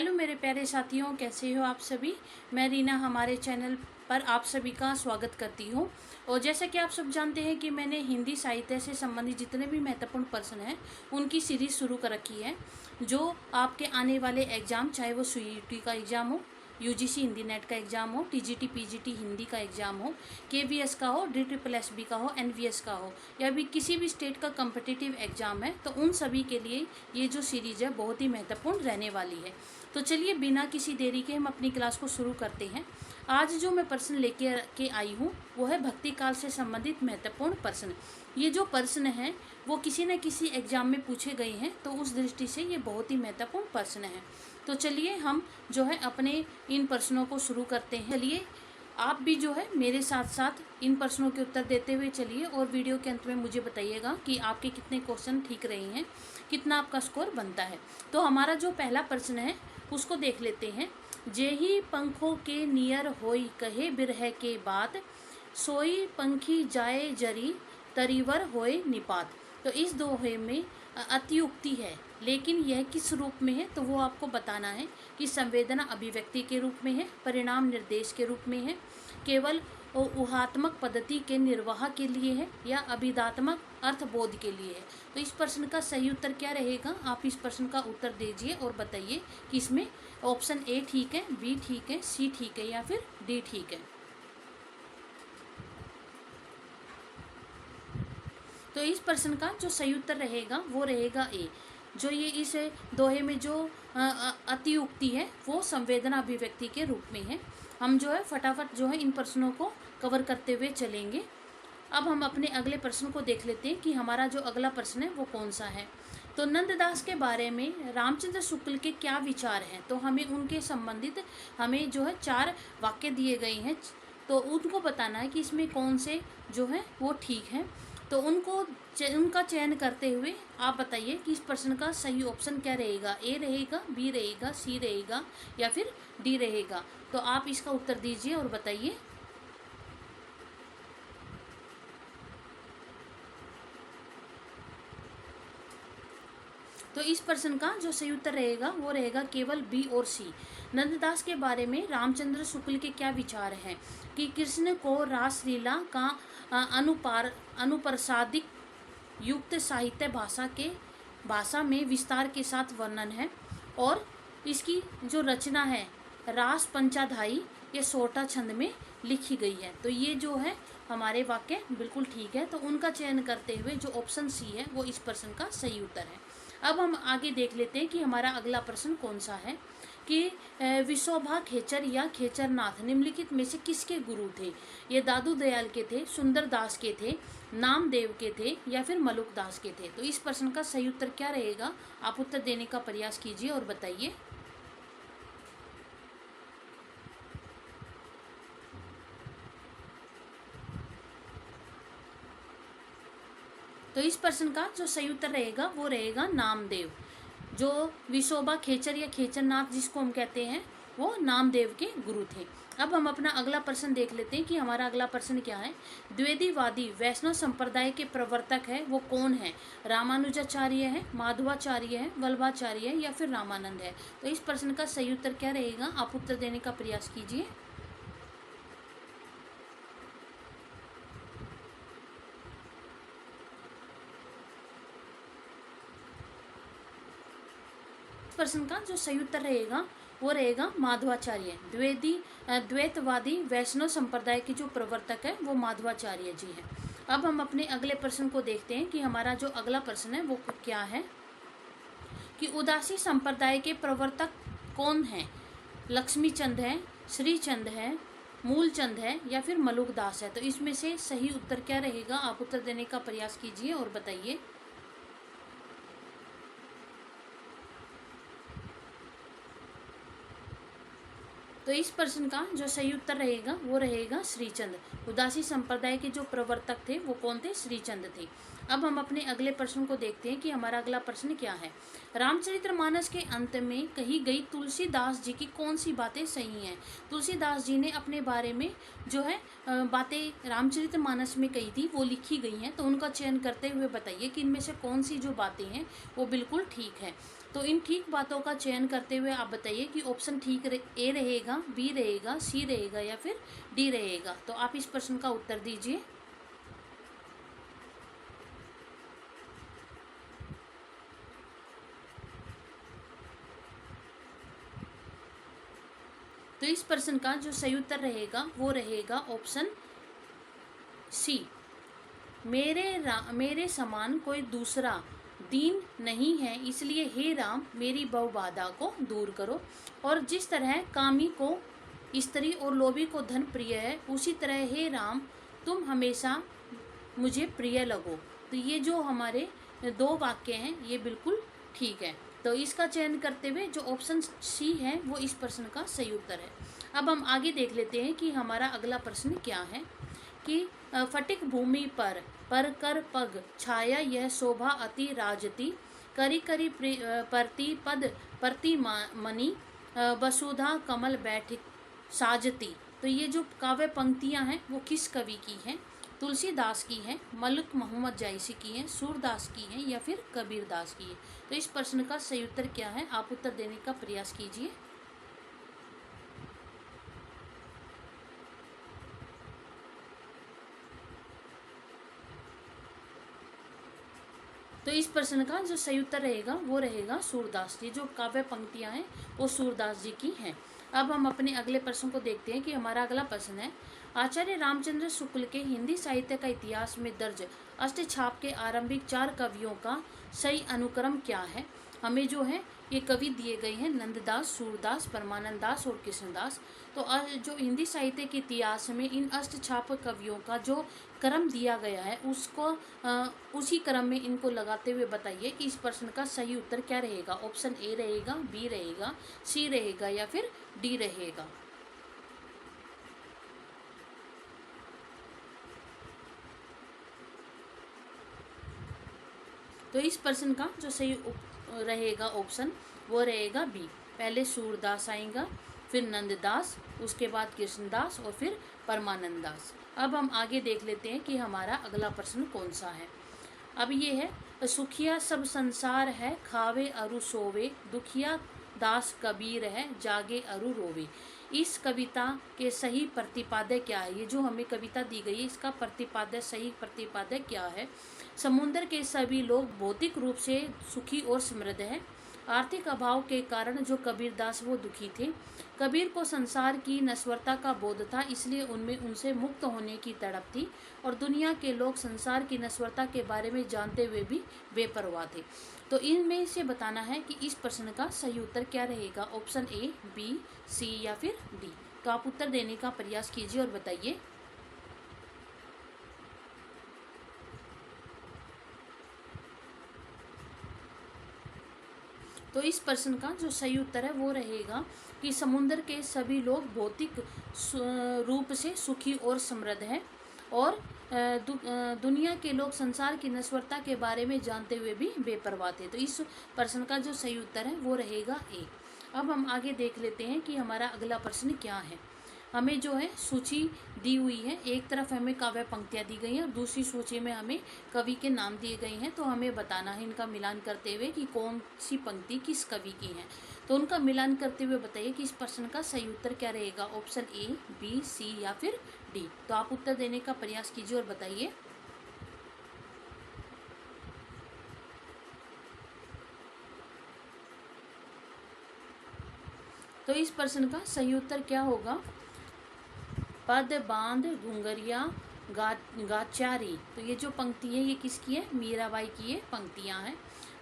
Hello मेरे प्यारे साथियों, कैसे हो आप सभी। मैं रीना हमारे चैनल पर आप सभी का स्वागत करती हूँ। और जैसा कि आप सब जानते हैं कि मैंने हिंदी साहित्य से संबंधित जितने भी महत्वपूर्ण प्रश्न हैं उनकी सीरीज़ शुरू कर रखी है, जो आपके आने वाले एग्ज़ाम, चाहे वो सीयूईटी का एग्ज़ाम हो, यूजीसी हिंदी नेट का एग्ज़ाम हो, टीजीटी पीजीटी हिंदी का एग्ज़ाम हो, केवीएस का हो, DSSB का हो, एनवीएस का हो, या भी किसी भी स्टेट का कम्पिटिटिव एग्ज़ाम है, तो उन सभी के लिए ये जो सीरीज़ है बहुत ही महत्वपूर्ण रहने वाली है। तो चलिए बिना किसी देरी के हम अपनी क्लास को शुरू करते हैं। आज जो मैं प्रश्न लेके के आई हूँ वो है भक्ति काल से संबंधित महत्वपूर्ण प्रश्न। ये जो प्रश्न हैं वो किसी न किसी एग्जाम में पूछे गए हैं, तो उस दृष्टि से ये बहुत ही महत्वपूर्ण प्रश्न है। तो चलिए हम जो है अपने इन प्रश्नों को शुरू करते हैं। चलिए आप भी जो है मेरे साथ साथ इन प्रश्नों के उत्तर देते हुए चलिए, और वीडियो के अंत में मुझे बताइएगा कि आपके कितने क्वेश्चन ठीक रहे हैं, कितना आपका स्कोर बनता है। तो हमारा जो पहला प्रश्न है उसको देख लेते हैं। जेही पंखों के नियर होई कहे बिरह के बात, सोई पंखी जाए जरी तरीवर होए निपात। तो इस दोहे में अतियुक्ति है, लेकिन यह किस रूप में है तो वो आपको बताना है कि संवेदना अभिव्यक्ति के रूप में है, परिणाम निर्देश के रूप में है, केवल ऊहात्मक पद्धति के निर्वाह के लिए है, या अभिधात्मक अर्थबोध के लिए है। तो इस प्रश्न का सही उत्तर क्या रहेगा, आप इस प्रश्न का उत्तर दीजिए और बताइए कि इसमें ऑप्शन ए ठीक है, बी ठीक है, सी ठीक है, या फिर डी ठीक है। तो इस प्रश्न का जो सही उत्तर रहेगा वो रहेगा ए। जो ये इस दोहे में जो अतियुक्ति है वो संवेदना अभिव्यक्ति के रूप में है। हम जो है फटाफट जो है इन प्रश्नों को कवर करते हुए चलेंगे। अब हम अपने अगले प्रश्न को देख लेते हैं कि हमारा जो अगला प्रश्न है वो कौन सा है। तो नंददास के बारे में रामचंद्र शुक्ल के क्या विचार हैं, तो हमें उनके संबंधित हमें जो है 4 वाक्य दिए गए हैं, तो उनको बताना है कि इसमें कौन से जो है वो ठीक है। तो उनका चयन करते हुए आप बताइए कि इस प्रश्न का सही ऑप्शन क्या रहेगा, ए रहेगा, बी रहेगा, सी रहेगा, या फिर डी रहेगा। तो आप इसका उत्तर दीजिए और बताइए। तो इस प्रश्न का जो सही उत्तर रहेगा वो रहेगा केवल बी और सी। नंददास के बारे में रामचंद्र शुक्ल के क्या विचार हैं कि कृष्ण को रासलीला का अनुप्रसादिक युक्त साहित्य भाषा में विस्तार के साथ वर्णन है, और इसकी जो रचना है रास पंचाध्यायी ये सोटा छंद में लिखी गई है। तो ये जो है हमारे वाक्य बिल्कुल ठीक है। तो उनका चयन करते हुए जो ऑप्शन सी है वो इस प्रश्न का सही उत्तर है। अब हम आगे देख लेते हैं कि हमारा अगला प्रश्न कौन सा है कि विशोभा खेचर या खेचरनाथ निम्नलिखित में से किसके गुरु थे। ये दादू दयाल के थे, सुंदर दास के थे, नामदेव के थे, या फिर मलुक दास के थे। तो इस प्रश्न का सही उत्तर क्या रहेगा, आप उत्तर देने का प्रयास कीजिए और बताइए। तो इस प्रश्न का जो सही उत्तर रहेगा वो रहेगा नामदेव। जो विशोभा खेचर या खेचरनाथ जिसको हम कहते हैं वो नामदेव के गुरु थे। अब हम अपना अगला प्रश्न देख लेते हैं कि हमारा अगला प्रश्न क्या है। द्विवेदीवादी वैष्णव संप्रदाय के प्रवर्तक है वो कौन है, रामानुजाचार्य है, माधवाचार्य है, वल्लभाचार्य है, या फिर रामानंद है। तो इस प्रश्न का सही उत्तर क्या रहेगा, आप उत्तर देने का प्रयास कीजिए। प्रश्न का जो सही उत्तर रहेगा वो रहेगा माधवाचार्य। द्वैतवादी वैष्णव संप्रदाय के जो प्रवर्तक है वो माधवाचार्य जी हैं। अब हम अपने अगले प्रश्न को देखते हैं कि हमारा जो अगला प्रश्न है वो क्या है कि उदासी संप्रदाय के प्रवर्तक कौन है। लक्ष्मी चंद है, श्री चंद है, मूलचंद है, या फिर मलुक दास है। तो इसमें से सही उत्तर क्या रहेगा, आप उत्तर देने का प्रयास कीजिए और बताइए। तो इस प्रश्न का जो सही उत्तर रहेगा वो रहेगा श्रीचंद। उदासी संप्रदाय के जो प्रवर्तक थे वो कौन थे, श्रीचंद थे। अब हम अपने अगले प्रश्न को देखते हैं कि हमारा अगला प्रश्न क्या है। रामचरितमानस के अंत में कही गई तुलसीदास जी की कौन सी बातें सही हैं। तुलसीदास जी ने अपने बारे में जो है बातें रामचरितमानस में कही थी वो लिखी गई हैं, तो उनका चयन करते हुए बताइए कि इनमें से कौन सी जो बातें हैं वो बिल्कुल ठीक है। तो इन ठीक बातों का चयन करते हुए आप बताइए कि ऑप्शन ठीक ए रहेगा, बी रहेगा, सी रहेगा या फिर डी रहेगा। तो आप इस प्रश्न का उत्तर दीजिए। तो इस प्रश्न का जो सही उत्तर रहेगा वो रहेगा ऑप्शन सी। मेरे समान कोई दूसरा दीन नहीं है, इसलिए हे राम मेरी बहुबाधा को दूर करो। और जिस तरह कामी को स्त्री और लोभी को धन प्रिय है, उसी तरह हे राम तुम हमेशा मुझे प्रिय लगो। तो ये जो हमारे दो वाक्य हैं ये बिल्कुल ठीक है। तो इसका चयन करते हुए जो ऑप्शन सी है वो इस प्रश्न का सही उत्तर है। अब हम आगे देख लेते हैं कि हमारा अगला प्रश्न क्या है कि फटिक भूमि पर कर पग छाया यह शोभा अति राजती, करी करी प्रति पद प्रति मणि वसुधा कमल बैठ साजती। तो ये जो काव्य पंक्तियां हैं वो किस कवि की हैं? तुलसीदास की है, मलिक मोहम्मद जायसी की है, सूरदास की है या फिर कबीरदास की है। तो इस प्रश्न का सही उत्तर क्या है? आप उत्तर देने का प्रयास कीजिए। तो इस प्रश्न का जो सही उत्तर रहेगा वो रहेगा सूरदास जी। जो काव्य पंक्तियां हैं वो सूरदास जी की हैं। अब हम अपने अगले प्रश्न को देखते हैं कि हमारा अगला प्रश्न है आचार्य रामचंद्र शुक्ल के हिंदी साहित्य का इतिहास में दर्ज अष्टछाप के आरंभिक 4 कवियों का सही अनुक्रम क्या है? हमें जो है ये कवि दिए गए हैं नंददास, सूरदास, परमानंद दास और कृष्णदास। तो जो हिंदी साहित्य के इतिहास में इन अष्टछाप कवियों का जो क्रम दिया गया है उसको उसी क्रम में इनको लगाते हुए बताइए कि इस प्रश्न का सही उत्तर क्या रहेगा। ऑप्शन ए रहेगा, बी रहेगा, सी रहेगा या फिर डी रहेगा। तो इस प्रश्न का जो सही रहेगा ऑप्शन वो रहेगा बी। पहले सूरदास आएगा, फिर नंददास, उसके बाद कृष्णदास और फिर परमानंद दास। अब हम आगे देख लेते हैं कि हमारा अगला प्रश्न कौन सा है। अब ये है सुखिया सब संसार है, खावे अरु सोवे, दुखिया दास कबीर है, जागे अरु रोवे। इस कविता के सही प्रतिपाद्य क्या है? ये जो हमें कविता दी गई है इसका प्रतिपाद्य, सही प्रतिपाद्य क्या है? समुद्र के सभी लोग भौतिक रूप से सुखी और समृद्ध है, आर्थिक अभाव के कारण जो कबीरदास वो दुखी थे। कबीर को संसार की नश्वरता का बोध था, इसलिए उनमें उनसे मुक्त होने की तड़प थी और दुनिया के लोग संसार की नश्वरता के बारे में जानते हुए भी बेपरवाह थे। तो इनमें से बताना है कि इस प्रश्न का सही उत्तर क्या रहेगा। ऑप्शन ए, बी, सी या फिर डी। तो आप उत्तर देने का प्रयास कीजिए और बताइए। तो इस प्रश्न का जो सही उत्तर है वो रहेगा कि समुद्र के सभी लोग भौतिक रूप से सुखी और समृद्ध हैं और दुनिया के लोग संसार की नश्वरता के बारे में जानते हुए भी बेपरवाह थे। तो इस प्रश्न का जो सही उत्तर है वो रहेगा ए। अब हम आगे देख लेते हैं कि हमारा अगला प्रश्न क्या है। हमें जो है सूची दी हुई है, एक तरफ हमें काव्य पंक्तियाँ दी गई हैं और दूसरी सूची में हमें कवि के नाम दिए गए हैं। तो हमें बताना है इनका मिलान करते हुए कि कौन सी पंक्ति किस कवि की है। तो उनका मिलान करते हुए बताइए कि इस प्रश्न का सही उत्तर क्या रहेगा। ऑप्शन ए, बी, सी या फिर डी। तो आप उत्तर देने का प्रयास कीजिए और बताइए। तो इस प्रश्न का सही उत्तर क्या होगा। पद बांध घुंगरिया गाचारी। तो ये जो पंक्ति है ये किसकी है? मीराबाई की ये पंक्तियां हैं।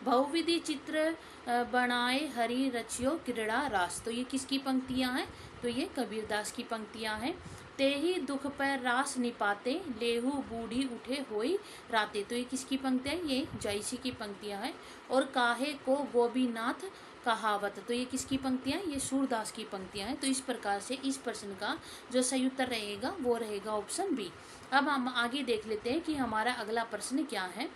बहुविधि चित्र बनाए हरि रचियो क्रीड़ा रास। तो ये किसकी पंक्तियां हैं? तो ये कबीरदास की पंक्तियां हैं। ते ही दुख पर रास निपाते, लेहू बूढ़ी उठे होई राते। तो ये किसकी पंक्तियां हैं? ये जायसी की पंक्तियां हैं। और काहे को गोपीनाथ कहावत। तो ये किसकी पंक्तियां? ये सूरदास की पंक्तियां हैं। तो इस प्रकार से इस प्रश्न का जो सही उत्तर रहेगा वो रहेगा ऑप्शन बी। अब हम आगे देख लेते हैं कि हमारा अगला प्रश्न क्या है।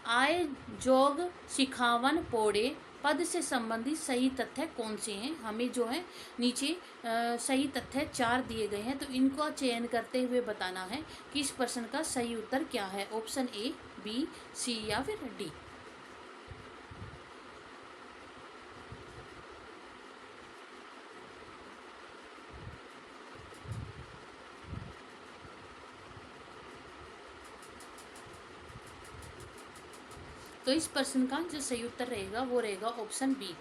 आय जोग सिखावन पोड़े पद से संबंधित सही तथ्य कौन से हैं? हमें जो है नीचे सही तथ्य 4 दिए गए हैं, तो इनको चयन करते हुए बताना है कि इस प्रश्न का सही उत्तर क्या है। ऑप्शन ए, बी, सी या फिर डी। तो इस प्रश्न का जो सही उत्तर रहेगा वो रहेगा ऑप्शन बी,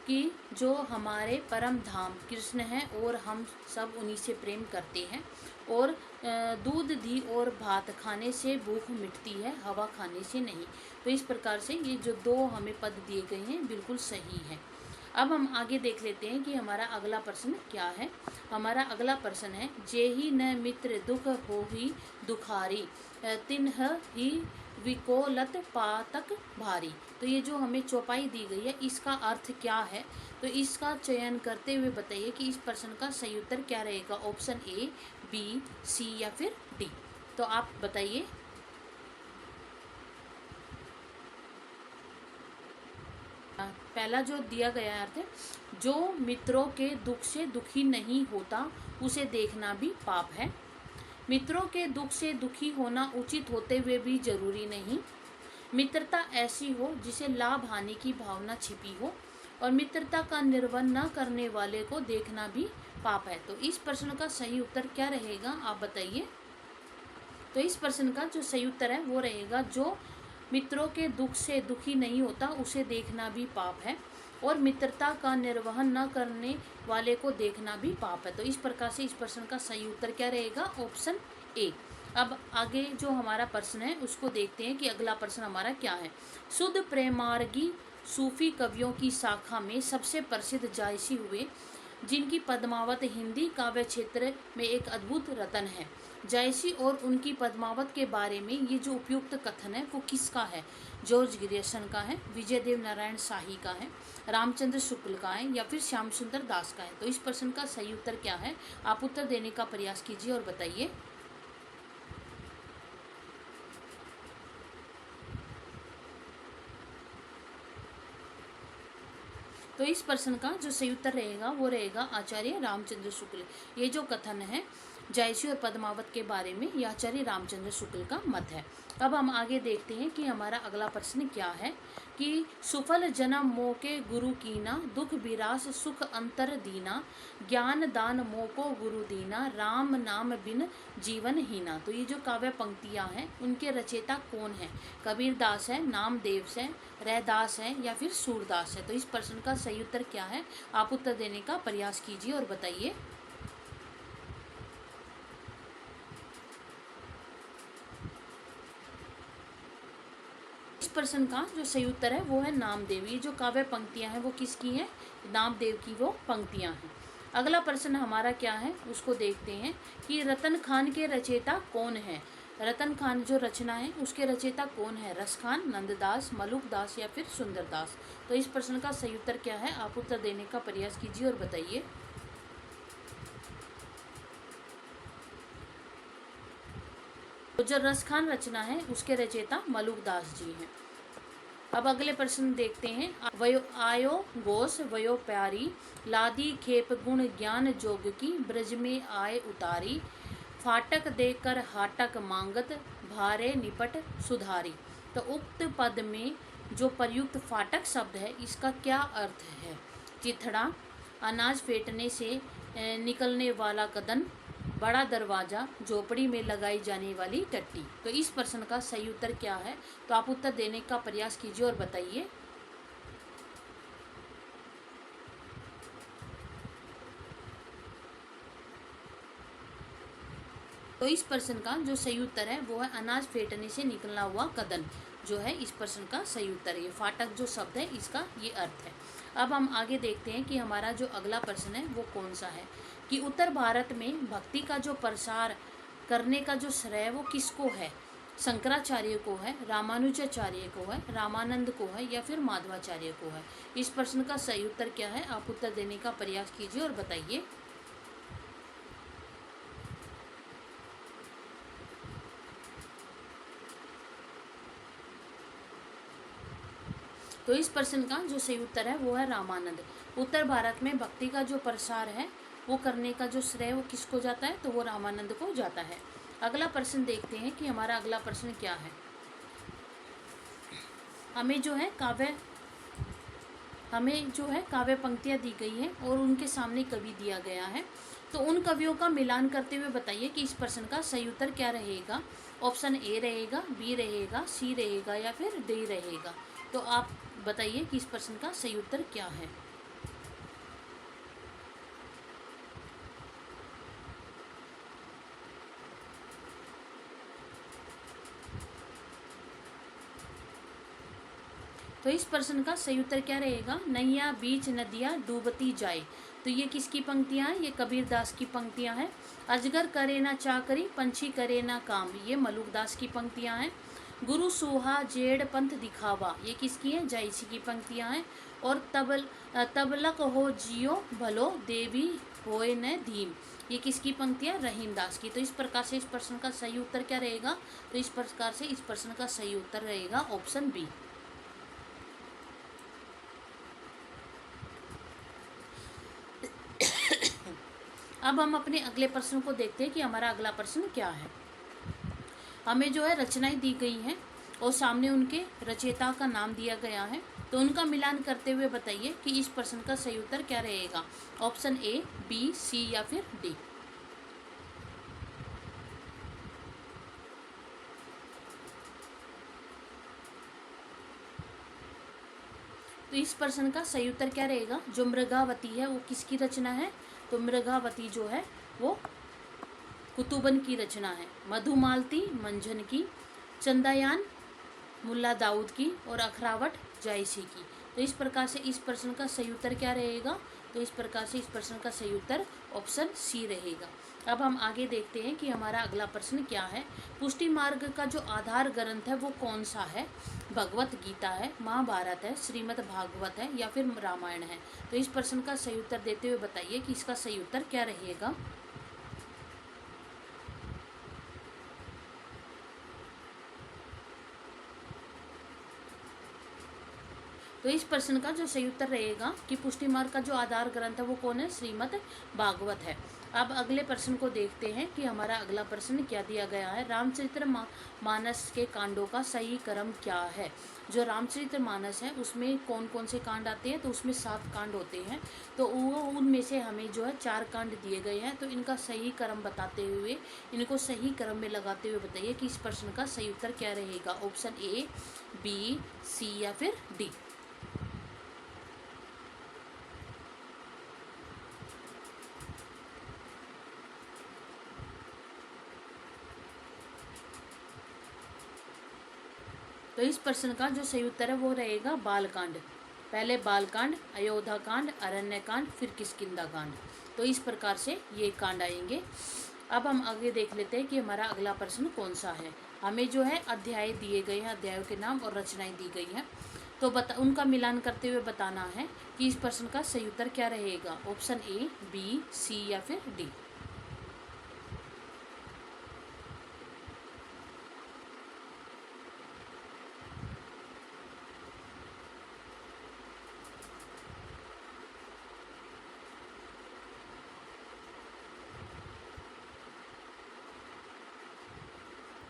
कि जो हमारे परम धाम कृष्ण हैं और हम सब उन्हीं से प्रेम करते हैं, और दूध घी और भात खाने से भूख मिटती है, हवा खाने से नहीं। तो इस प्रकार से ये जो दो हमें पद दिए गए हैं बिल्कुल सही है। अब हम आगे देख लेते हैं कि हमारा अगला प्रश्न क्या है। हमारा अगला प्रश्न है, जेहि न मित्र दुख होहि दुखारी, तिन्ह ही विकोलत पातक भारी। तो ये जो हमें चौपाई दी गई है इसका अर्थ क्या है, तो इसका चयन करते हुए बताइए कि इस प्रश्न का सही उत्तर क्या रहेगा। ऑप्शन ए, बी, सी या फिर डी। तो आप बताइए। पहला जो दिया गया अर्थ है, जो मित्रों के दुख से दुखी नहीं होता उसे देखना भी पाप है। मित्रों के दुख से दुखी होना उचित होते हुए भी जरूरी नहीं। मित्रता ऐसी हो जिसे लाभ हानि की भावना छिपी हो, और मित्रता का निर्वहन न करने वाले को देखना भी पाप है। तो इस प्रश्न का सही उत्तर क्या रहेगा, आप बताइए। तो इस प्रश्न का जो सही उत्तर है वो रहेगा, जो मित्रों के दुख से दुखी नहीं होता उसे देखना भी पाप है, और मित्रता का निर्वहन न करने वाले को देखना भी पाप है। तो इस प्रकार से इस प्रश्न का सही उत्तर क्या रहेगा, ऑप्शन ए। अब आगे जो हमारा प्रश्न है उसको देखते हैं कि अगला प्रश्न हमारा क्या है। शुद्ध प्रेमार्गी सूफी कवियों की शाखा में सबसे प्रसिद्ध जायसी हुए, जिनकी पद्मावत हिंदी काव्य क्षेत्र में एक अद्भुत रत्न है। जायसी और उनकी पद्मावत के बारे में ये जो उपयुक्त कथन है वो किसका है। जॉर्ज ग्रियर्सन का है, विजय देव नारायण शाही का है, रामचंद्र शुक्ल का है या फिर श्याम सुंदर दास का है। तो इस प्रश्न का सही उत्तर क्या है, आप उत्तर देने का प्रयास कीजिए और बताइए। तो इस प्रश्न का जो सही उत्तर रहेगा वो रहेगा आचार्य रामचंद्र शुक्ल। ये जो कथन है जायसी और पद्मावत के बारे में, यह आचार्य रामचंद्र शुक्ल का मत है। अब हम आगे देखते हैं कि हमारा अगला प्रश्न क्या है, कि सुफल जन्म मोह के गुरु कीना, दुख विरास सुख अंतर दीना, ज्ञान दान मोह को गुरु दीना, राम नाम बिन जीवन हीना। तो ये जो काव्य पंक्तियां हैं उनके रचयिता कौन है। कबीर दास है, नामदेव है, रैदास है या फिर सूरदास है। तो इस प्रश्न का सही उत्तर क्या है, आप उत्तर देने का प्रयास कीजिए और बताइए। इस प्रश्न का जो सही उत्तर है वो है नामदेव। ये जो काव्य पंक्तियां हैं वो किसकी हैं, नामदेव की वो पंक्तियां हैं। अगला प्रश्न हमारा क्या है उसको देखते हैं, कि रतन खान के रचयिता कौन है। रतन खान जो रचना है उसके रचयिता कौन है, रसखान, नंददास, मलुक दास या फिर सुंदरदास। तो इस प्रश्न का सही उत्तर क्या है, आप उत्तर देने का प्रयास कीजिए और बताइए। तो जो रसखान रचना है उसके रचयिता मलुक दास जी हैं। अब अगले प्रश्न देखते हैं। वयो आयो गोस वयो प्यारी, लादी खेप गुण ज्ञान जोग की, ब्रज में आए उतारी, फाटक देकर हाटक मांगत, भारे निपट सुधारी। तो उक्त पद में जो प्रयुक्त फाटक शब्द है इसका क्या अर्थ है। चिथड़ा, अनाज फेंटने से निकलने वाला कदन, बड़ा दरवाजा, झोपड़ी में लगाई जाने वाली टट्टी। तो इस प्रश्न का सही उत्तर क्या है, तो आप उत्तर देने का प्रयास कीजिए और बताइए। तो इस प्रश्न का जो सही उत्तर है वो है अनाज फेंटने से निकलना हुआ कदन, जो है इस प्रश्न का सही उत्तर है। ये फाटक जो शब्द है इसका ये अर्थ है। अब हम आगे देखते हैं कि हमारा जो अगला प्रश्न है वो कौन सा है, कि उत्तर भारत में भक्ति का जो प्रसार करने का जो श्रेय वो किसको है। शंकराचार्य को है, रामानुजाचार्य को है, रामानंद को है या फिर माधवाचार्य को है। इस प्रश्न का सही उत्तर क्या है, आप उत्तर देने का प्रयास कीजिए और बताइए। तो इस प्रश्न का जो सही उत्तर है वो है रामानंद। उत्तर भारत में भक्ति का जो प्रसार है वो करने का जो श्रेय वो किसको जाता है, तो वो रामानंद को जाता है। अगला प्रश्न देखते हैं कि हमारा अगला प्रश्न क्या है। हमें जो है काव्य पंक्तियाँ दी गई हैं और उनके सामने कवि दिया गया है। तो उन कवियों का मिलान करते हुए बताइए कि इस प्रश्न का सही उत्तर क्या रहेगा। ऑप्शन ए रहेगा, बी रहेगा, सी रहेगा या फिर डी रहेगा। तो आप बताइए कि इस प्रश्न का सही उत्तर क्या है। तो इस प्रश्न का सही उत्तर क्या रहेगा, नैया बीच नदियाँ डूबती जाए। तो ये किसकी पंक्तियाँ हैं, ये कबीरदास की पंक्तियाँ हैं। अजगर करे ना चाकरी, पंछी करे ना काम, ये मलुकदास की पंक्तियाँ हैं। गुरु सुहा जेड़ पंथ दिखावा, ये किसकी है, जयसी की पंक्तियाँ हैं। और तबलक हो जियो भलो देवी होए न धीम, ये किसकी पंक्तियाँ, रहीमदास की। तो इस प्रकार से इस प्रश्न का सही उत्तर क्या रहेगा, तो इस प्रकार से इस प्रश्न का सही उत्तर रहेगा ऑप्शन बी। अब हम अपने अगले प्रश्न को देखते हैं कि हमारा अगला प्रश्न क्या है। हमें जो है रचनाएं दी गई हैं और सामने उनके रचयिता का नाम दिया गया है। तो उनका मिलान करते हुए बताइए कि इस प्रश्न का सही उत्तर क्या रहेगा, ऑप्शन ए, बी, सी या फिर डी। तो इस प्रश्न का सही उत्तर क्या रहेगा, जो मृगावती है वो किसकी रचना है, तो मृगावती जो है वो कुतुबन की रचना है। मधुमालती मंझन की, चंदायान मुल्ला दाऊद की और अखरावट जायसी की। तो इस प्रकार से इस प्रश्न का सही उत्तर क्या रहेगा, तो इस प्रकार से इस प्रश्न का सही उत्तर ऑप्शन सी रहेगा। अब हम आगे देखते हैं कि हमारा अगला प्रश्न क्या है। पुष्टि मार्ग का जो आधार ग्रंथ है वो कौन सा है, भगवत गीता है, महाभारत है, श्रीमद् भागवत है या फिर रामायण है। तो इस प्रश्न का सही उत्तर देते हुए बताइए कि इसका सही उत्तर क्या रहेगा। तो इस प्रश्न का जो सही उत्तर रहेगा कि पुष्टि मार्ग का जो आधार ग्रंथ है वो कौन है, श्रीमद् भागवत है। अब अगले प्रश्न को देखते हैं कि हमारा अगला प्रश्न क्या दिया गया है। रामचरित्र मानस के कांडों का सही क्रम क्या है। जो रामचरित्र मानस है उसमें कौन कौन से कांड आते हैं, तो उसमें 7 कांड होते हैं। तो वो उनमें से हमें जो है 4 कांड दिए गए हैं। तो इनका सही क्रम बताते हुए, इनको सही क्रम में लगाते हुए बताइए कि इस प्रश्न का सही उत्तर क्या रहेगा, ऑप्शन ए, बी, सी या फिर डी। तो इस प्रश्न का जो सही उत्तर है वो रहेगा बालकांड। पहले बालकांड, अयोध्या कांड, अरण्य कांड, फिर किष्किंधा कांड। तो इस प्रकार से ये कांड आएंगे। अब हम आगे देख लेते हैं कि हमारा अगला प्रश्न कौन सा है। हमें जो है अध्याय दिए गए हैं, अध्यायों के नाम और रचनाएं दी गई हैं। तो उनका मिलान करते हुए बताना है कि इस प्रश्न का सही उत्तर क्या रहेगा, ऑप्शन ए, बी, सी या फिर डी।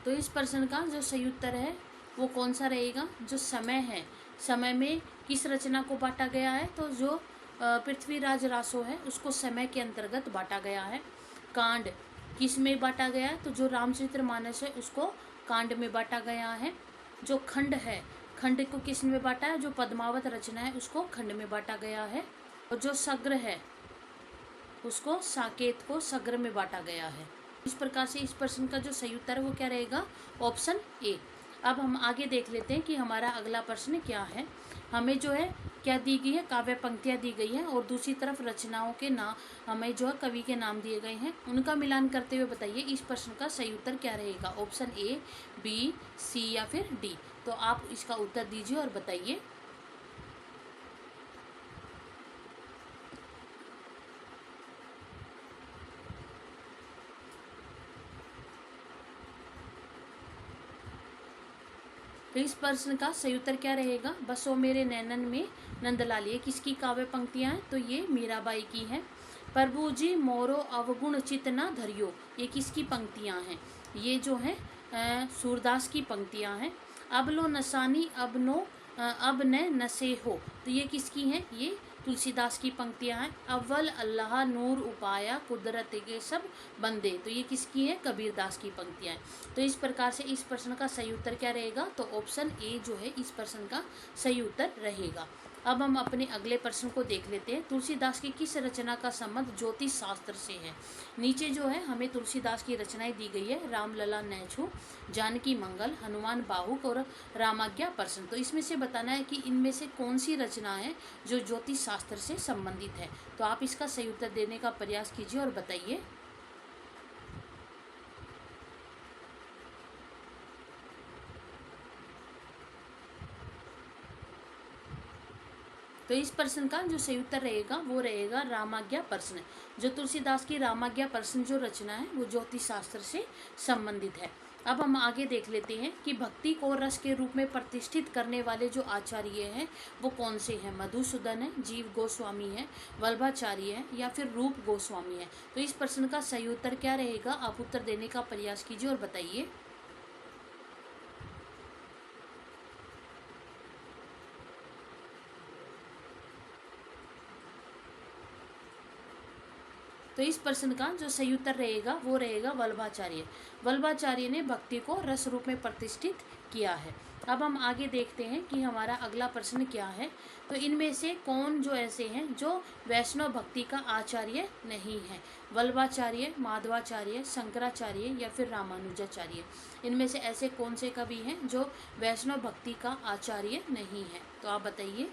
तो इस प्रश्न का जो सही उत्तर है वो कौन सा रहेगा, जो समय है, समय में किस रचना को बांटा गया है, तो जो पृथ्वीराज रासो है उसको समय के अंतर्गत बांटा गया है। कांड किस में बांटा गया है, तो जो रामचरितमानस है उसको कांड में बांटा गया है। जो खंड है, खंड को किस में बांटा है, जो पद्मावत रचना है उसको खंड में बांटा गया है। और जो सग्र है उसको साकेत को सग्र में बांटा गया है। इस प्रकार से इस प्रश्न का जो सही उत्तर है वो क्या रहेगा, ऑप्शन ए। अब हम आगे देख लेते हैं कि हमारा अगला प्रश्न क्या है। हमें जो है क्या दी गई है, काव्य पंक्तियाँ दी गई हैं और दूसरी तरफ रचनाओं के नाम, हमें जो है कवि के नाम दिए गए हैं। उनका मिलान करते हुए बताइए इस प्रश्न का सही उत्तर क्या रहेगा, ऑप्शन ए, बी, सी या फिर डी। तो आप इसका उत्तर दीजिए और बताइए। तो इस प्रश्न का सही उत्तर क्या रहेगा, बसो मेरे नैनन में नंदलाल, ये किसकी काव्य पंक्तियां हैं, तो ये मीराबाई की हैं। प्रभु जी मोरो अवगुण चित न धरियो, ये किसकी पंक्तियां हैं, ये जो है सूरदास की पंक्तियां हैं। अब लो नसानी अब नो अब न नसे हो, तो ये किसकी हैं, ये तुलसीदास की पंक्तियां हैं, अव्वल अल्लाह नूर उपाया कुदरत के सब बंदे। तो ये किसकी है? कबीरदास की पंक्तियां हैं। तो इस प्रकार से इस प्रश्न का सही उत्तर क्या रहेगा? तो ऑप्शन ए जो है इस प्रश्न का सही उत्तर रहेगा। अब हम अपने अगले प्रश्न को देख लेते हैं। तुलसीदास की किस रचना का संबंध ज्योतिष शास्त्र से है? नीचे जो है हमें तुलसीदास की रचनाएं दी गई है, रामलला नैछू, जानकी मंगल, हनुमान बाहुक और रामाज्ञा प्रश्न। तो इसमें से बताना है कि इनमें से कौन सी रचना है जो ज्योतिष शास्त्र से संबंधित है। तो आप इसका सही उत्तर देने का प्रयास कीजिए और बताइए। तो इस प्रश्न का जो सही उत्तर रहेगा वो रहेगा रामाज्ञा प्रश्न। जो तुलसीदास की रामाज्ञा प्रश्न जो रचना है वो ज्योतिष शास्त्र से संबंधित है। अब हम आगे देख लेते हैं कि भक्ति को रस के रूप में प्रतिष्ठित करने वाले जो आचार्य हैं वो कौन से हैं? मधुसूदन है, जीव गोस्वामी है, वल्लभाचार्य है या फिर रूप गोस्वामी है। तो इस प्रश्न का सही उत्तर क्या रहेगा? आप उत्तर देने का प्रयास कीजिए और बताइए। तो इस प्रश्न का जो सही उत्तर रहेगा वो रहेगा वल्लभाचार्य। वल्लभाचार्य ने भक्ति को रस रूप में प्रतिष्ठित किया है। अब हम आगे देखते हैं कि हमारा अगला प्रश्न क्या है। तो इनमें से कौन जो ऐसे हैं जो वैष्णव भक्ति का आचार्य नहीं है? वल्लभाचार्य, माधवाचार्य, शंकराचार्य या फिर रामानुजाचार्य। इनमें से ऐसे कौन से कवि हैं जो वैष्णव भक्ति का आचार्य नहीं है? तो आप बताइए।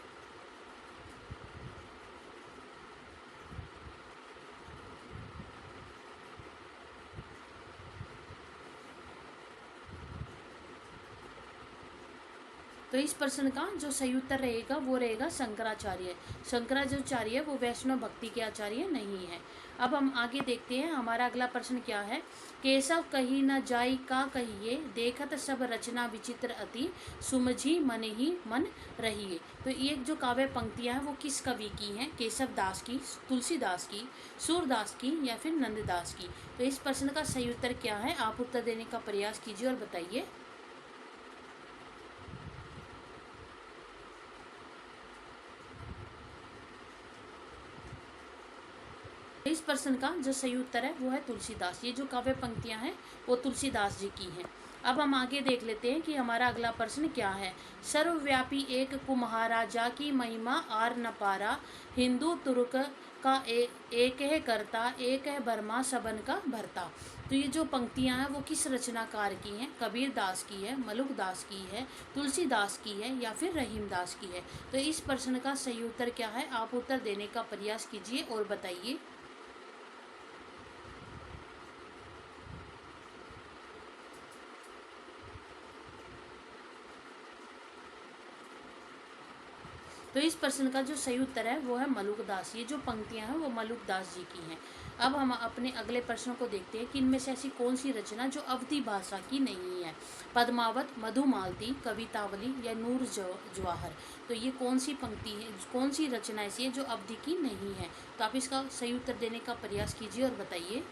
तो इस प्रश्न का जो सही उत्तर रहेगा वो रहेगा शंकराचार्य। शंकराचार्य वो वैष्णव भक्ति के आचार्य नहीं है। अब हम आगे देखते हैं हमारा अगला प्रश्न क्या है। केशव कही न जाई का कहिए, देखत सब रचना विचित्र अति, सुमझी मन ही मन रहिए। तो ये जो काव्य पंक्तियां हैं वो किस कवि की हैं? केशव दास की, तुलसीदास की, सूरदास की या फिर नंददास की। तो इस प्रश्न का सही उत्तर क्या है? आप उत्तर देने का प्रयास कीजिए और बताइए। इस प्रश्न का जो सही उत्तर है वो है तुलसीदास। ये जो काव्य पंक्तियां हैं वो तुलसीदास जी की हैं। अब हम आगे देख लेते हैं कि हमारा अगला प्रश्न क्या है। सर्वव्यापी एक कुम्हाराजा की महिमा आर न पारा, हिंदू तुर्क का एक है करता, एक है बर्मा सबन का भरता। तो ये जो पंक्तियां हैं वो किस रचनाकार की हैं? कबीर दास की है, मलुक दास की है, तुलसीदास की है या फिर रहीम दास की है। तो इस प्रश्न का सही उत्तर क्या है? आप उत्तर देने का प्रयास कीजिए और बताइए। तो इस प्रश्न का जो सही उत्तर है वो है मलुक दास। ये जो पंक्तियां हैं वो मलुक दास जी की हैं। अब हम अपने अगले प्रश्न को देखते हैं कि इनमें से ऐसी कौन सी रचना जो अवधी भाषा की नहीं है? पद्मावत, मधुमालती, कवितावली या नूर जवाहर। तो ये कौन सी पंक्ति है, कौन सी रचना ऐसी है जो अवधि की नहीं है? तो आप इसका सही उत्तर देने का प्रयास कीजिए और बताइए।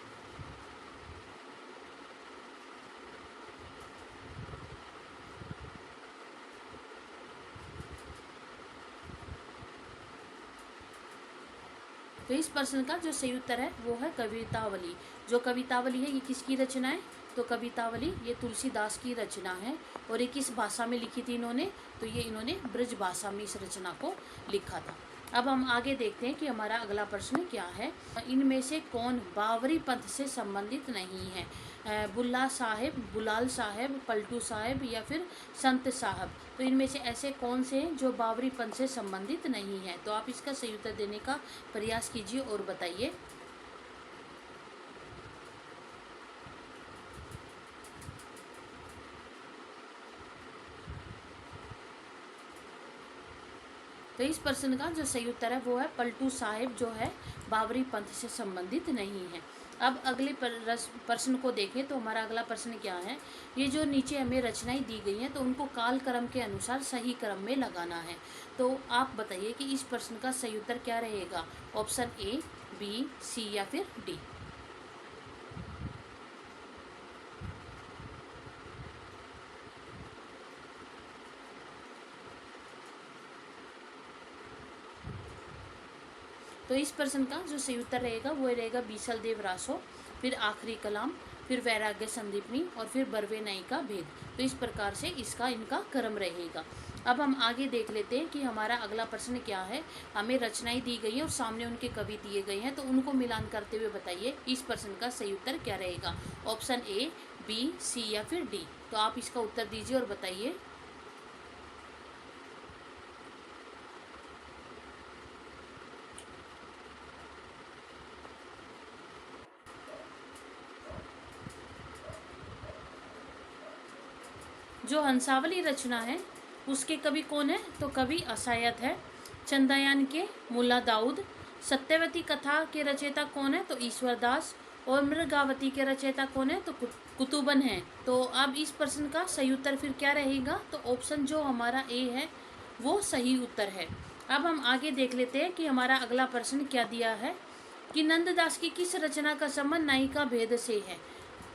तो इस प्रश्न का जो सही उत्तर है वो है कवितावली। जो कवितावली है ये किसकी रचना है? तो कवितावली ये तुलसीदास की रचना है। और ये किस भाषा में लिखी थी इन्होंने? तो ये इन्होंने ब्रज भाषा में इस रचना को लिखा था। अब हम आगे देखते हैं कि हमारा अगला प्रश्न क्या है। इनमें से कौन बावरी पंथ से संबंधित नहीं है? बुल्ला साहेब, बुलाल साहेब, पलटू साहेब या फिर संत साहब। तो इनमें से ऐसे कौन से हैं जो बावरी पंथ से संबंधित नहीं है? तो आप इसका सही उत्तर देने का प्रयास कीजिए और बताइए। तो इस प्रश्न का जो सही उत्तर है वो है पलटू साहिब जो है बाबरी पंथ से संबंधित नहीं है। अब अगले प्रश्न को देखें तो हमारा अगला प्रश्न क्या है। ये जो नीचे हमें रचनाएं दी गई हैं तो उनको काल क्रम के अनुसार सही क्रम में लगाना है। तो आप बताइए कि इस प्रश्न का सही उत्तर क्या रहेगा? ऑप्शन ए, बी, सी या फिर डी। तो इस प्रश्न का जो सही उत्तर रहेगा वो रहेगा बीसल देव रासो, फिर आखिरी कलाम, फिर वैराग्य संदीपनी और फिर बर्वे नई का भेद। तो इस प्रकार से इसका इनका क्रम रहेगा। अब हम आगे देख लेते हैं कि हमारा अगला प्रश्न क्या है। हमें रचनाएं दी गई हैं और सामने उनके कवि दिए गए हैं, तो उनको मिलान करते हुए बताइए इस प्रश्न का सही उत्तर क्या रहेगा। ऑप्शन ए, बी, सी या फिर डी। तो आप इसका उत्तर दीजिए और बताइए। जो हंसावली रचना है उसके कवि कौन है, तो कवि असायत है। चंदायान के मुल्ला दाऊद। सत्यवती कथा के रचयिता कौन है, तो ईश्वर दास। और मृगावती के रचयिता कौन है, तो कुतुबन है। तो अब इस प्रश्न का सही उत्तर फिर क्या रहेगा, तो ऑप्शन जो हमारा ए है वो सही उत्तर है। अब हम आगे देख लेते हैं कि हमारा अगला प्रश्न क्या दिया है कि नंददास की किस रचना का संबंध नायिका भेद से है।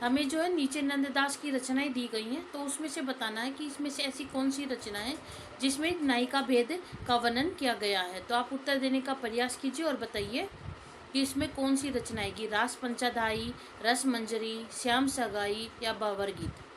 हमें जो है नीचे नंददास की रचनाएं दी गई हैं, तो उसमें से बताना है कि इसमें से ऐसी कौन सी रचना है जिसमें नायिका भेद का वर्णन किया गया है। तो आप उत्तर देने का प्रयास कीजिए और बताइए कि इसमें कौन सी रचना आएगी। रास पंचाधाई, रस मंजरी, श्याम सगाई या बाबर गीत।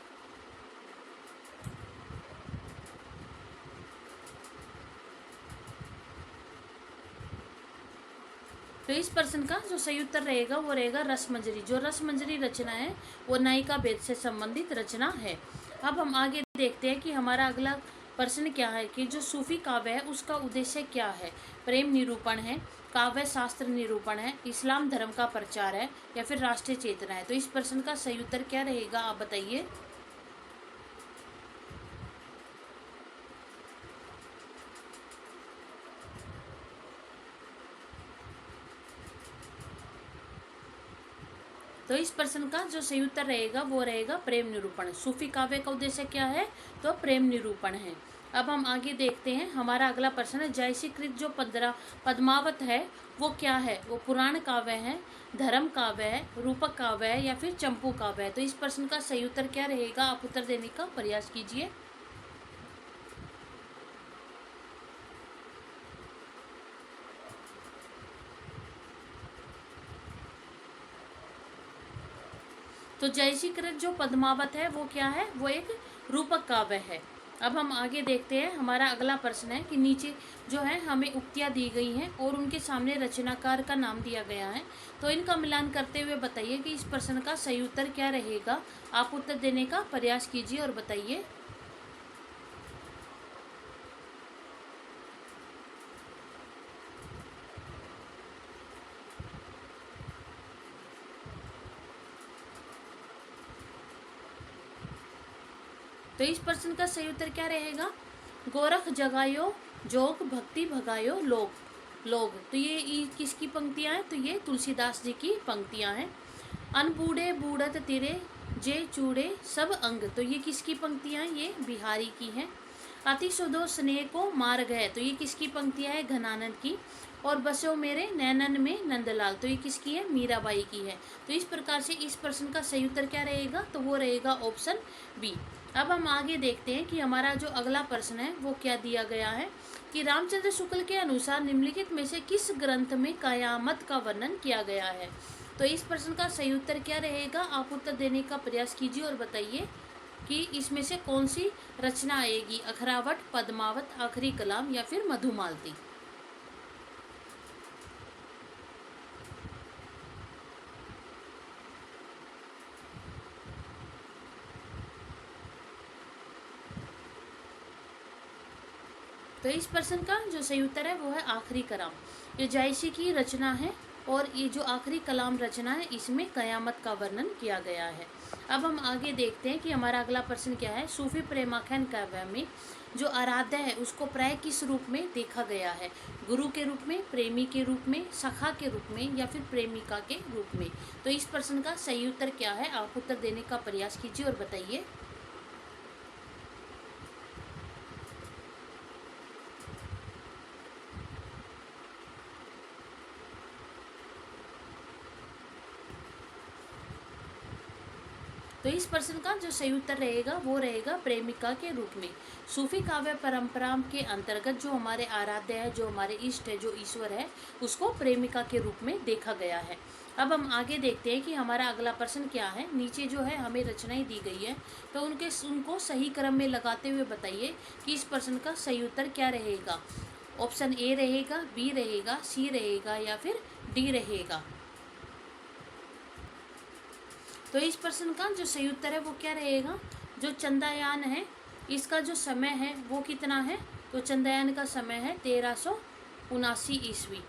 तो इस प्रश्न का जो सही उत्तर रहेगा वो रहेगा रसमंजरी। जो रसमंजरी रचना है वो नायिका भेद से संबंधित रचना है। अब हम आगे देखते हैं कि हमारा अगला प्रश्न क्या है कि जो सूफी काव्य है उसका उद्देश्य क्या है। प्रेम निरूपण है, काव्य शास्त्र निरूपण है, इस्लाम धर्म का प्रचार है या फिर राष्ट्रीय चेतना है। तो इस प्रश्न का सही उत्तर क्या रहेगा, आप बताइए। तो इस प्रश्न का जो सही उत्तर रहेगा वो रहेगा प्रेम निरूपण। सूफी काव्य का उद्देश्य क्या है, तो प्रेम निरूपण है। अब हम आगे देखते हैं, हमारा अगला प्रश्न है जयसीकृत जो पद्मावत है वो क्या है। वो पुराण काव्य है, धर्म काव्य है, रूपक काव्य है या फिर चंपू काव्य है। तो इस प्रश्न का सही उत्तर क्या रहेगा, आप उत्तर देने का प्रयास कीजिए। तो जयसीकृत जो पद्मावत है वो क्या है, वो एक रूपक काव्य है। अब हम आगे देखते हैं, हमारा अगला प्रश्न है कि नीचे जो है हमें उक्तियाँ दी गई हैं और उनके सामने रचनाकार का नाम दिया गया है। तो इनका मिलान करते हुए बताइए कि इस प्रश्न का सही उत्तर क्या रहेगा। आप उत्तर देने का प्रयास कीजिए और बताइए। तो इस प्रश्न का सही उत्तर क्या रहेगा, गोरख जगायो जोग भक्ति भगायो लोग लोग। तो ये किसकी पंक्तियां हैं, तो ये तुलसीदास जी की पंक्तियां हैं। अनबूढ़े बूढ़त तिरे जे चूड़े सब अंग। तो ये किसकी पंक्तियां हैं, ये बिहारी की हैं। अति सुधो स्नेह को मार गए। तो ये किसकी पंक्तियां है, घनानंद की। और बसो मेरे नैनन में नंदलाल। तो ये किसकी है, मीराबाई की है। तो इस प्रकार से इस प्रश्न का सही उत्तर क्या रहेगा, तो वो रहेगा ऑप्शन बी। अब हम आगे देखते हैं कि हमारा जो अगला प्रश्न है वो क्या दिया गया है कि रामचंद्र शुक्ल के अनुसार निम्नलिखित में से किस ग्रंथ में कयामत का वर्णन किया गया है। तो इस प्रश्न का सही उत्तर क्या रहेगा, आप उत्तर देने का प्रयास कीजिए और बताइए कि इसमें से कौन सी रचना आएगी। अखरावट, पद्मावत, आखिरी कलाम या फिर मधुमालती। तो इस प्रश्न का जो सही उत्तर है वो है आखिरी कलाम। ये जायसी की रचना है और ये जो आखिरी कलाम रचना है इसमें कयामत का वर्णन किया गया है। अब हम आगे देखते हैं कि हमारा अगला प्रश्न क्या है। सूफी प्रेमाख्यान काव्य में जो आराध्य है उसको प्राय किस रूप में देखा गया है। गुरु के रूप में, प्रेमी के रूप में, सखा के रूप में या फिर प्रेमिका के रूप में। तो इस प्रश्न का सही उत्तर क्या है, आप उत्तर देने का प्रयास कीजिए और बताइए। तो इस प्रश्न का जो सही उत्तर रहेगा वो रहेगा प्रेमिका के रूप में। सूफी काव्य परंपरा के अंतर्गत जो हमारे आराध्य है, जो हमारे इष्ट है, जो ईश्वर है, उसको प्रेमिका के रूप में देखा गया है। अब हम आगे देखते हैं कि हमारा अगला प्रश्न क्या है। नीचे जो है हमें रचनाएं दी गई है, तो उनको सही क्रम में लगाते हुए बताइए कि इस प्रश्न का सही उत्तर क्या रहेगा। ऑप्शन ए रहेगा, बी रहेगा, सी रहेगा या फिर डी रहेगा। तो इस प्रश्न का जो सही उत्तर है वो क्या रहेगा। जो चंद्रयान है इसका जो समय है वो कितना है, तो चंद्रयान का समय है 1379 ईस्वी,